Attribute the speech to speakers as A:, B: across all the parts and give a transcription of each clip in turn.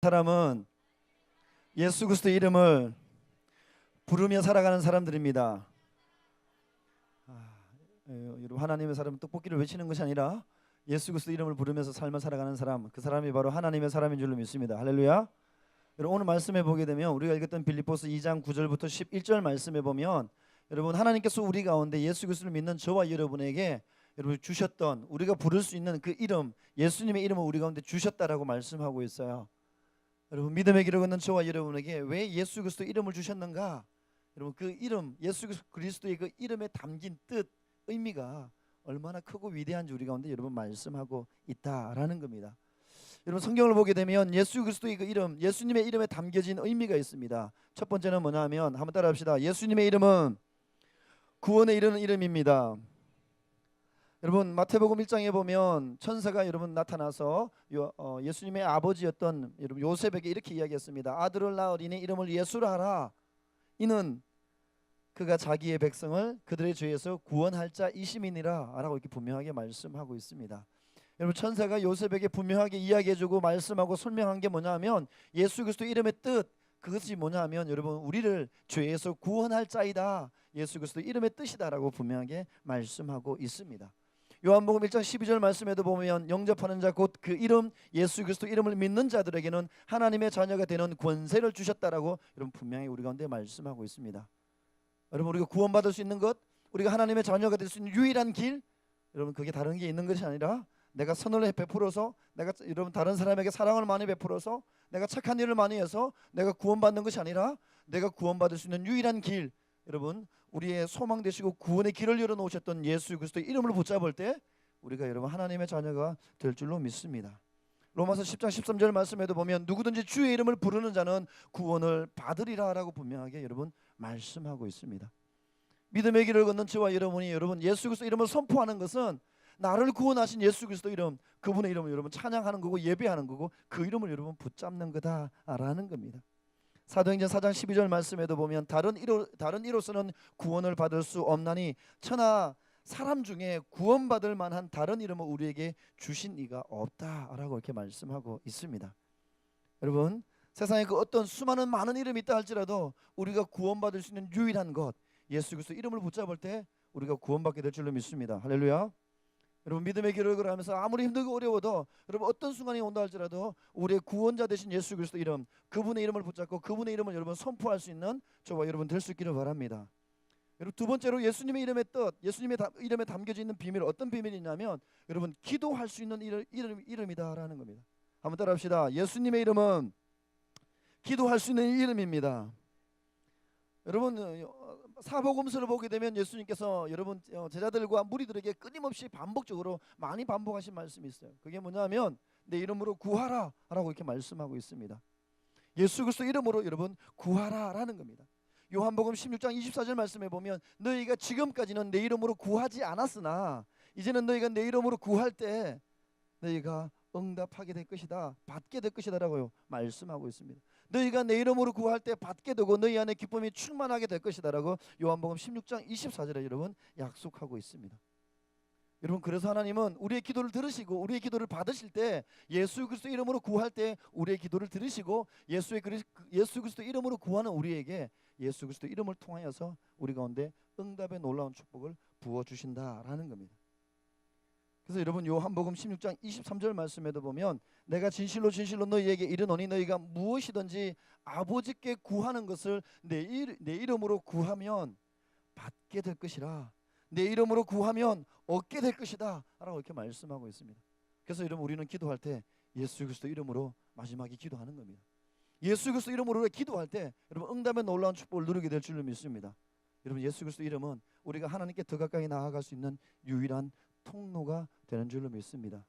A: 사람은 예수 그리스도의 이름을 부르며 살아가는 사람들입니다. 여러분, 하나님의 사람은 떡볶이를 외치는 것이 아니라 예수 그리스도 이름을 부르면서 삶을 살아가는 사람, 그 사람이 바로 하나님의 사람인 줄로 믿습니다. 할렐루야. 여러분, 오늘 말씀해 보게 되면 우리가 읽었던 빌립보서 2장 9절부터 11절 말씀해 보면, 여러분, 하나님께서 우리 가운데 예수 그리스도를 믿는 저와 여러분에게 여러분 주셨던, 우리가 부를 수 있는 그 이름, 예수님의 이름을 우리 가운데 주셨다라고 말씀하고 있어요. 여러분, 믿음의 길을 걷는 저와 여러분에게 왜 예수 그리스도 이름을 주셨는가? 여러분, 그 이름, 예수 그리스도의 그 이름에 담긴 뜻, 의미가 얼마나 크고 위대한지 우리 가운데 여러분 말씀하고 있다라는 겁니다. 여러분, 성경을 보게 되면 예수 그리스도의 그 이름, 예수님의 이름에 담겨진 의미가 있습니다. 첫 번째는 뭐냐 하면, 한번 따라합시다. 예수님의 이름은 구원에 이르는 이름입니다. 여러분, 마태복음 1장에 보면 천사가 여러분 나타나서 예수님의 아버지였던 여러분 요셉에게 이렇게 이야기했습니다. 아들을 낳으리니 이름을 예수라 하라. 이는 그가 자기의 백성을 그들의 죄에서 구원할 자이심이니라 라고 이렇게 분명하게 말씀하고 있습니다. 여러분, 천사가 요셉에게 분명하게 이야기해주고 말씀하고 설명한 게 뭐냐면, 예수 그리스도 이름의 뜻, 그것이 뭐냐면 여러분, 우리를 죄에서 구원할 자이다, 예수 그리스도 이름의 뜻이다라고 분명하게 말씀하고 있습니다. 요한복음 1장 12절 말씀에도 보면, 영접하는 자 곧 그 이름 예수 그리스도 이름을 믿는 자들에게는 하나님의 자녀가 되는 권세를 주셨다라고 여러분 분명히 우리 가운데 말씀하고 있습니다. 여러분, 우리가 구원받을 수 있는 것, 우리가 하나님의 자녀가 될 수 있는 유일한 길, 여러분 그게 다른 게 있는 것이 아니라 내가 선을 베풀어서, 내가 여러분 다른 사람에게 사랑을 많이 베풀어서, 내가 착한 일을 많이 해서 내가 구원받는 것이 아니라, 내가 구원받을 수 있는 유일한 길, 여러분 우리의 소망 되시고 구원의 길을 열어놓으셨던 예수 그리스도의 이름을 붙잡을 때 우리가 여러분 하나님의 자녀가 될 줄로 믿습니다. 로마서 10장 13절 말씀에도 보면, 누구든지 주의 이름을 부르는 자는 구원을 받으리라 라고 분명하게 여러분 말씀하고 있습니다. 믿음의 길을 걷는 저와 여러분이 여러분 예수 그리스도 이름을 선포하는 것은 나를 구원하신 예수 그리스도 이름, 그분의 이름을 여러분 찬양하는 거고 예배하는 거고, 그 이름을 여러분 붙잡는 거다라는 겁니다. 사도행전 4장 12절 말씀에도 보면, 다른 이로서는 구원을 받을 수 없나니 천하 사람 중에 구원받을 만한 다른 이름을 우리에게 주신 이가 없다라고 이렇게 말씀하고 있습니다. 여러분, 세상에 그 어떤 수많은 많은 이름이 있다 할지라도 우리가 구원받을 수 있는 유일한 것, 예수 그리스도 이름을 붙잡을 때 우리가 구원받게 될 줄로 믿습니다. 할렐루야. 여러분, 믿음의 길을 걸어가면서 아무리 힘들고 어려워도 여러분 어떤 순간이 온다 할지라도 우리의 구원자 되신 예수 그리스도 이름, 그분의 이름을 붙잡고 그분의 이름을 여러분 선포할 수 있는 저와 여러분 될 수 있기를 바랍니다. 여러분, 두 번째로 예수님의 이름의 뜻, 예수님의 이름에 담겨져 있는 비밀, 어떤 비밀이냐면 여러분 기도할 수 있는 이름이다라는 겁니다. 한번 따라합시다. 예수님의 이름은 기도할 수 있는 이름입니다. 여러분, 사복음서를 보게 되면 예수님께서 여러분 제자들과 무리들에게 끊임없이 반복적으로 많이 반복하신 말씀이 있어요. 그게 뭐냐면 내 이름으로 구하라 라고 이렇게 말씀하고 있습니다. 예수 그리스도 이름으로 여러분 구하라 라는 겁니다. 요한복음 16장 24절 말씀에 보면, 너희가 지금까지는 내 이름으로 구하지 않았으나 이제는 너희가 내 이름으로 구할 때 너희가 응답하게 될 것이다, 받게 될 것이다 라고 말씀하고 있습니다. 너희가 내 이름으로 구할 때 받게 되고 너희 안에 기쁨이 충만하게 될 것이다 라고 요한복음 16장 24절에 여러분 약속하고 있습니다. 여러분, 그래서 하나님은 우리의 기도를 들으시고 우리의 기도를 받으실 때, 예수 그리스도 이름으로 구할 때 우리의 기도를 들으시고 예수 그리스도 이름으로 구하는 우리에게 예수 그리스도 이름을 통하여서 우리 가운데 응답의 놀라운 축복을 부어주신다라는 겁니다. 그래서 여러분, 요한복음 16장 23절 말씀에도 보면, 내가 진실로 진실로 너희에게 이르노니 너희가 무엇이든지 아버지께 구하는 것을 내 이름으로 구하면 받게 될 것이라, 내 이름으로 구하면 얻게 될 것이다 라고 이렇게 말씀하고 있습니다. 그래서 여러분, 우리는 기도할 때 예수 그리스도 이름으로 마지막에 기도하는 겁니다. 예수 그리스도 이름으로 기도할 때 여러분 응답의 놀라운 축복을 누리게 될 줄로 믿습니다. 여러분, 예수 그리스도 이름은 우리가 하나님께 더 가까이 나아갈 수 있는 유일한 통로가 되는 줄로 믿습니다.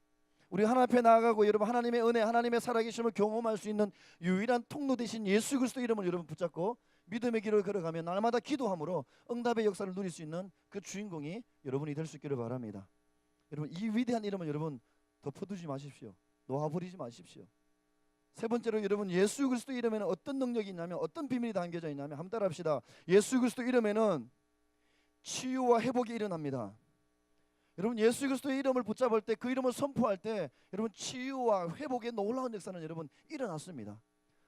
A: 우리 하나님 앞에 나아가고 여러분 하나님의 은혜, 하나님의 살아계심을 경험할 수 있는 유일한 통로 되신 예수 그리스도 이름을 여러분 붙잡고 믿음의 길을 걸어가며 날마다 기도함으로 응답의 역사를 누릴 수 있는 그 주인공이 여러분이 될 수 있기를 바랍니다. 여러분, 이 위대한 이름을 여러분 덮어두지 마십시오. 놓아버리지 마십시오. 세 번째로 여러분, 예수 그리스도 이름에는 어떤 능력이 있냐면, 어떤 비밀이 담겨져 있냐면, 한번 따라합시다. 예수 그리스도 이름에는 치유와 회복이 일어납니다. 여러분 예수 그리스도의 이름을 붙잡을 때, 그 이름을 선포할 때 여러분 치유와 회복의 놀라운 역사는 여러분 일어났습니다.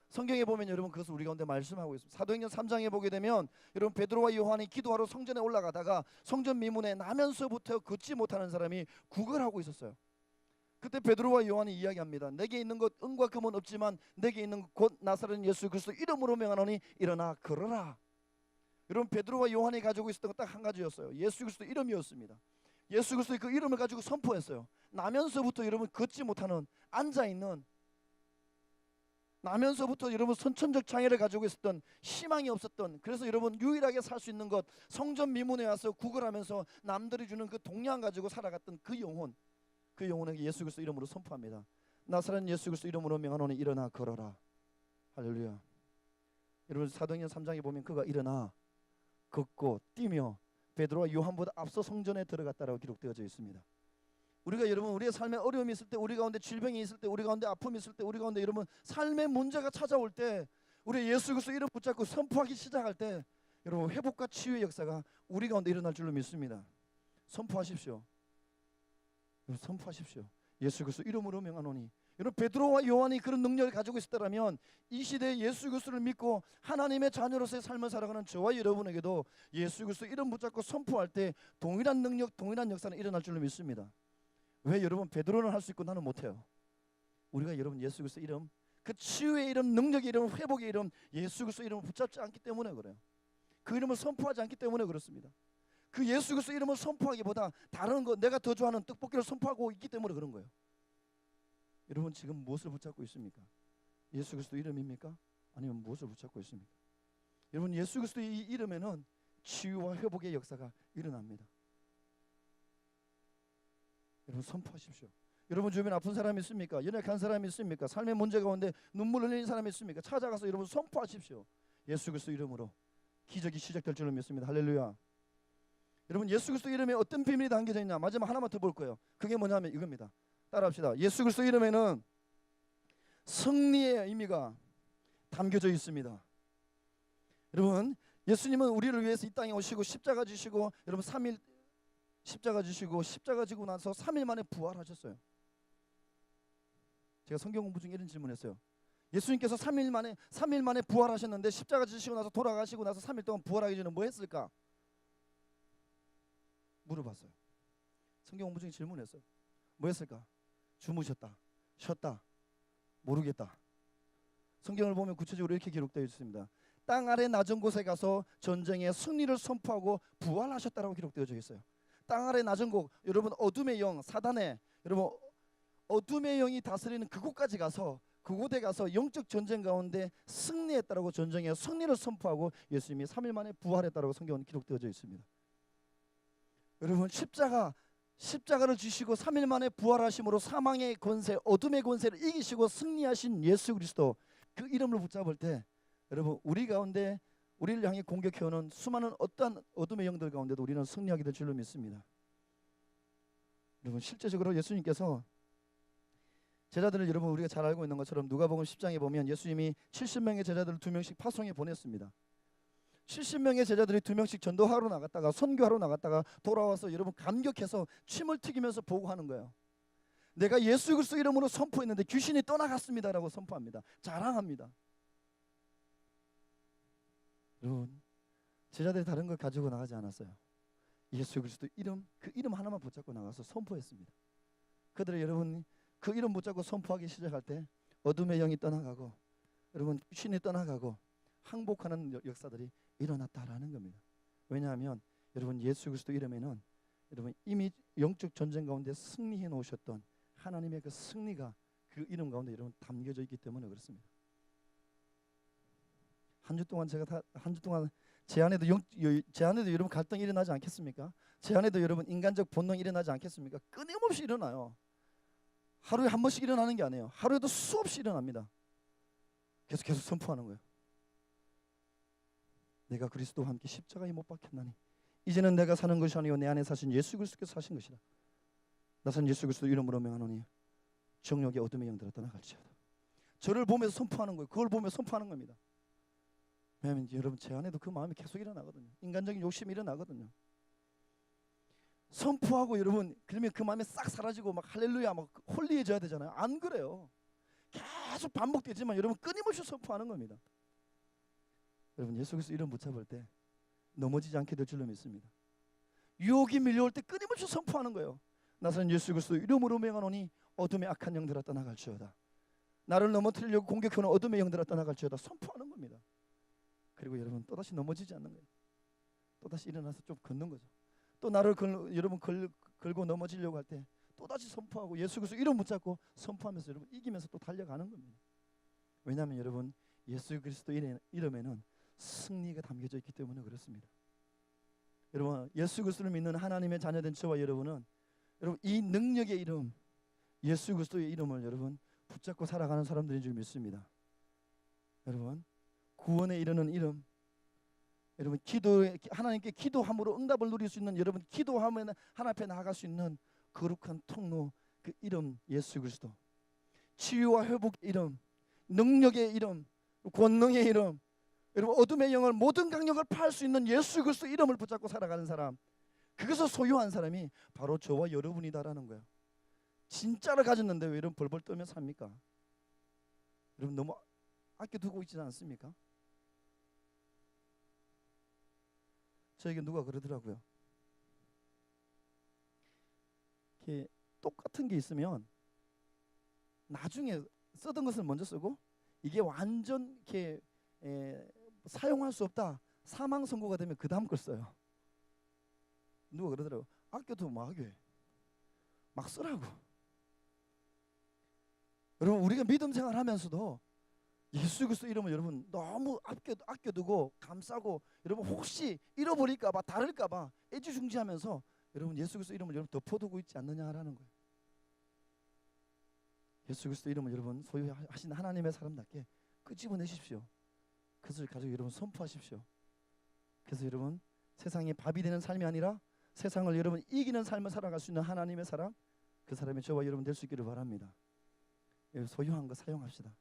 A: 성경에 보면 여러분 그것을 우리 가운데 말씀하고 있습니다. 사도행전 3장에 보게 되면 여러분 베드로와 요한이 기도하러 성전에 올라가다가 성전 미문에 나면서부터 걷지 못하는 사람이 구걸하고 있었어요. 그때 베드로와 요한이 이야기합니다. 내게 있는 것 은과 금은 없지만 내게 있는 곧 나사렛 예수 그리스도 이름으로 명하노니 일어나 걸어라. 여러분 베드로와 요한이 가지고 있었던 것 딱 한 가지였어요. 예수 그리스도 이름이었습니다. 예수 그리스도의 그 이름을 가지고 선포했어요. 나면서부터 여러분 걷지 못하는, 앉아있는, 나면서부터 여러분 선천적 장애를 가지고 있었던, 희망이 없었던, 그래서 여러분 유일하게 살 수 있는 것, 성전 미문에 와서 구걸하면서 남들이 주는 그 동양 가지고 살아갔던 그 영혼, 그 영혼에게 예수 그리스도 이름으로 선포합니다. 나사렛 예수 그리스도 이름으로 명하노니 일어나 걸어라. 할렐루야. 여러분 사도행전 3장에 보면 그가 일어나 걷고 뛰며 베드로와 요한보다 앞서 성전에 들어갔다라고 기록되어져 있습니다. 우리가 여러분 우리의 삶에 어려움이 있을 때, 우리 가운데 질병이 있을 때, 우리 가운데 아픔이 있을 때, 우리 가운데 여러분 삶의 문제가 찾아올 때, 우리 예수 그리스도 이름 붙잡고 선포하기 시작할 때 여러분 회복과 치유의 역사가 우리 가운데 일어날 줄로 믿습니다. 선포하십시오. 선포하십시오. 예수 그리스도 이름으로 명하노니. 여러분 베드로와 요한이 그런 능력을 가지고 있었다면 이 시대에 예수 그리스도를 믿고 하나님의 자녀로서의 삶을 살아가는 저와 여러분에게도 예수 그리스도 이름 붙잡고 선포할 때 동일한 능력, 동일한 역사는 일어날 줄로 믿습니다. 왜 여러분 베드로는 할 수 있고 나는 못해요? 우리가 여러분 예수 그리스도 이름, 그 치유의 이름, 능력의 이름, 회복의 이름, 예수 그리스도 이름을 붙잡지 않기 때문에 그래요. 그 이름을 선포하지 않기 때문에 그렇습니다. 그 예수 그리스도 이름을 선포하기보다 다른 거, 내가 더 좋아하는 떡볶이를 선포하고 있기 때문에 그런 거예요. 여러분 지금 무엇을 붙잡고 있습니까? 예수 그리스도 이름입니까? 아니면 무엇을 붙잡고 있습니까? 여러분 예수 그리스도 이 이름에는 치유와 회복의 역사가 일어납니다. 여러분 선포하십시오. 여러분 주변에 아픈 사람이 있습니까? 연약한 사람이 있습니까? 삶의 문제 가운데 눈물 흘리는 사람이 있습니까? 찾아가서 여러분 선포하십시오. 예수 그리스도 이름으로 기적이 시작될 줄로 믿습니다. 할렐루야. 여러분 예수 그리스도 이름에 어떤 비밀이 담겨져 있냐? 마지막 하나만 더 볼 거예요. 그게 뭐냐면 이겁니다. 따라합시다. 예수 그리스도 이름에는 승리의 의미가 담겨져 있습니다. 여러분 예수님은 우리를 위해서 이 땅에 오시고 십자가 지시고 여러분 3일 십자가 지시고 십자가 지고 나서 3일 만에 부활하셨어요. 제가 성경 공부 중에 이런 질문했어요. 예수님께서 3일 만에 부활하셨는데 십자가 지시고 나서 돌아가시고 나서 3일 동안 부활하기 전에 뭐 했을까? 물어봤어요. 성경 공부 중에 질문했어요. 뭐 했을까? 주무셨다, 쉬었다, 모르겠다. 성경을 보면 구체적으로 이렇게 기록되어 있습니다. 땅 아래 낮은 곳에 가서 전쟁의 승리를 선포하고 부활하셨다라고 기록되어져 있어요. 땅 아래 낮은 곳, 여러분 어둠의 영, 사단의, 여러분 어둠의 영이 다스리는 그곳까지 가서, 그곳에 가서 영적 전쟁 가운데 승리했다라고, 전쟁의 승리를 선포하고 예수님이 3일 만에 부활했다라고 성경은 기록되어져 있습니다. 여러분 십자가를 지시고 3일 만에 부활하심으로 사망의 권세, 어둠의 권세를 이기시고 승리하신 예수 그리스도, 그 이름을 붙잡을 때 여러분 우리 가운데 우리를 향해 공격해오는 수많은 어떠한 어둠의 영들 가운데도 우리는 승리하게 될 줄로 믿습니다. 여러분 실제적으로 예수님께서 제자들을, 여러분 우리가 잘 알고 있는 것처럼 누가복음 10장에 보면 예수님이 70명의 제자들을 2명씩 파송해 보냈습니다. 70명의 제자들이 2명씩 전도하러 나갔다가 선교하러 나갔다가 돌아와서 여러분 감격해서 침을 튀기면서 보고하는 거예요. 내가 예수 그리스도 이름으로 선포했는데 귀신이 떠나갔습니다라고 선포합니다. 자랑합니다. 여러분 제자들이 다른 걸 가지고 나가지 않았어요. 예수 그리스도 이름, 그 이름 하나만 붙잡고 나가서 선포했습니다. 그들이 여러분 그 이름 붙잡고 선포하기 시작할 때 어둠의 영이 떠나가고 여러분 귀신이 떠나가고 항복하는 역사들이 일어났다라는 겁니다. 왜냐하면 여러분 예수 그리스도 이름에는 여러분 이미 영적 전쟁 가운데 승리해 놓으셨던 하나님의 그 승리가 그 이름 가운데 여러분 담겨져 있기 때문에 그렇습니다. 한 주 동안 제 안에도 여러분 갈등이 일어나지 않겠습니까? 제 안에도 여러분 인간적 본능이 일어나지 않겠습니까? 끊임없이 일어나요. 하루에 한 번씩 일어나는 게 아니에요. 하루에도 수없이 일어납니다. 계속 선포하는 거예요. 내가 그리스도와 함께 십자가에 못 박혔나니 이제는 내가 사는 것이 아니요 내 안에 사신 예수 그리스도께서 사신 것이라. 나선 예수 그리스도 이름으로 명하노니 정욕의 어둠의 영들아 떠나갈지어다. 저를 보면서 선포하는 거예요. 그걸 보면서 선포하는 겁니다. 왜냐하면 여러분 제 안에도 그 마음이 계속 일어나거든요. 인간적인 욕심이 일어나거든요. 선포하고 여러분 그러면 그 마음이 싹 사라지고 막 할렐루야 막 홀리해져야 되잖아요. 안 그래요. 계속 반복되지만 여러분 끊임없이 선포하는 겁니다. 여러분 예수 그리스도 이름 붙잡을 때 넘어지지 않게 될 줄로 믿습니다. 유혹이 밀려올 때 끊임없이 선포하는 거예요. 나서는 예수 그리스도 이름으로 명하노니 어둠의 악한 영들아 떠나갈지어다. 나를 넘어뜨리려고 공격하는 어둠의 영들아 떠나갈지어다. 선포하는 겁니다. 그리고 여러분 또다시 넘어지지 않는 거예요. 또다시 일어나서 좀 걷는 거죠. 또 나를 여러분 걸고 넘어지려고 할 때 또다시 선포하고 예수 그리스도 이름 붙잡고 선포하면서 여러분 이기면서 또 달려가는 겁니다. 왜냐하면 여러분 예수 그리스도 이름에는 승리가 담겨져 있기 때문에 그렇습니다. 여러분 예수 그리스도를 믿는 하나님의 자녀된 저와 여러분은 여러분 이 능력의 이름 예수 그리스도의 이름을 여러분 붙잡고 살아가는 사람들인 줄 믿습니다. 여러분 구원에 이르는 이름, 여러분 하나님께 기도함으로 응답을 누릴 수 있는, 여러분 기도하면 하나님 앞에 나아갈 수 있는 거룩한 통로, 그 이름 예수 그리스도. 치유와 회복 이름, 능력의 이름, 권능의 이름, 여러분 어둠의 영을 모든 강력을 파할 수 있는 예수 그리스도 이름을 붙잡고 살아가는 사람, 그것을 소유한 사람이 바로 저와 여러분이다라는 거예요. 진짜를 가졌는데 왜 이런 벌벌 떨며 삽니까? 여러분 너무 아껴두고 있지는 않습니까? 저에게 누가 그러더라고요. 이렇게 똑같은 게 있으면 나중에 쓰던 것을 먼저 쓰고 이게 완전 이렇게 사용할 수 없다, 사망 선고가 되면 그 다음 걸 써요. 누가 그러더라고요. 아껴두면 막 하게 막 쓰라고. 여러분 우리가 믿음 생활하면서도 예수 그리스도 이름을 여러분 너무 아껴두고 감싸고, 여러분 혹시 잃어버릴까봐 다를까봐 애지중지하면서 여러분 예수 그리스도 이름을 여러분 덮어두고 있지 않느냐라는 거예요. 예수 그리스도 이름을 여러분 소유하신 하나님의 사람답게 끄집어내십시오. 그것을 가지고 여러분 선포하십시오. 그래서 여러분 세상에 밥이 되는 삶이 아니라 세상을 여러분 이기는 삶을 살아갈 수 있는 하나님의 사람, 그 사람이 저와 여러분 될 수 있기를 바랍니다. 소유한 거 사용합시다.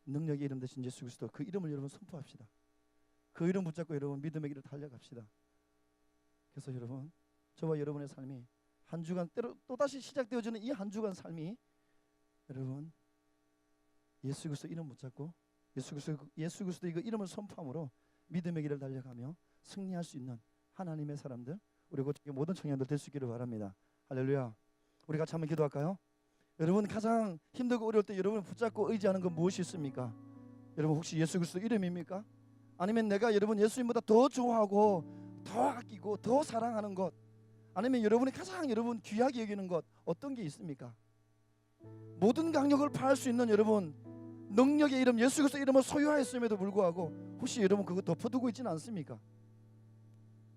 A: 능력의 이름 되신 예수 그리스도, 그 이름을 여러분 선포합시다. 그 이름 붙잡고 여러분 믿음의 길을 달려갑시다. 그래서 여러분 저와 여러분의 삶이 한 주간 또다시 시작되어지는 이 한 주간 삶이 여러분 예수 그리스도 이름 붙잡고 예수 그리스도 이거 이름을 선포함으로 믿음의 길을 달려가며 승리할 수 있는 하나님의 사람들, 우리 모든 청년들 될 수 있기를 바랍니다. 할렐루야. 우리 같이 한번 기도할까요? 여러분 가장 힘들고 어려울 때 여러분을 붙잡고 의지하는 건 무엇이 있습니까? 여러분 혹시 예수 그리스도 이름입니까? 아니면 내가 여러분 예수님보다 더 좋아하고 더 아끼고 더 사랑하는 것, 아니면 여러분이 가장 여러분 귀하게 여기는 것, 어떤 게 있습니까? 모든 강력을 파할 수 있는 여러분 능력의 이름 예수 그리스도 이름을 소유하였음에도 불구하고 혹시 여러분 그거 덮어두고 있지는 않습니까?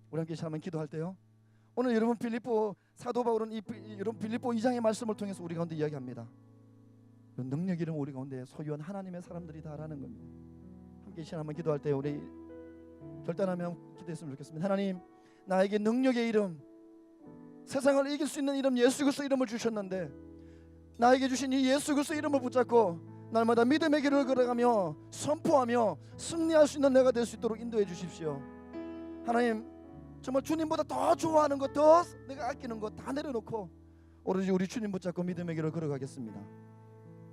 A: 우리 함께 한번 기도할 때요, 오늘 여러분 빌립보 사도 바울은 여러분 빌립보 2장의 말씀을 통해서 우리 가운데 이야기합니다. 능력 이름 우리 가운데 소유한 하나님의 사람들이다라는 겁니다. 함께 한번 기도할 때 우리 결단하며 기도했으면 좋겠습니다. 하나님, 나에게 능력의 이름, 세상을 이길 수 있는 이름 예수 그리스도 이름을 주셨는데 나에게 주신 이 예수 그리스도 이름을 붙잡고 날마다 믿음의 길을 걸어가며 선포하며 승리할 수 있는 내가 될 수 있도록 인도해 주십시오. 하나님, 정말 주님보다 더 좋아하는 것, 더 내가 아끼는 것 다 내려놓고 오로지 우리 주님 붙잡고 믿음의 길을 걸어가겠습니다.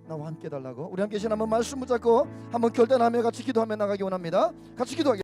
A: 나와 함께 달라고 우리 함께 한번 말씀 붙잡고 한번 결단하며 같이 기도하며 나가기 원합니다. 같이 기도하겠습니다.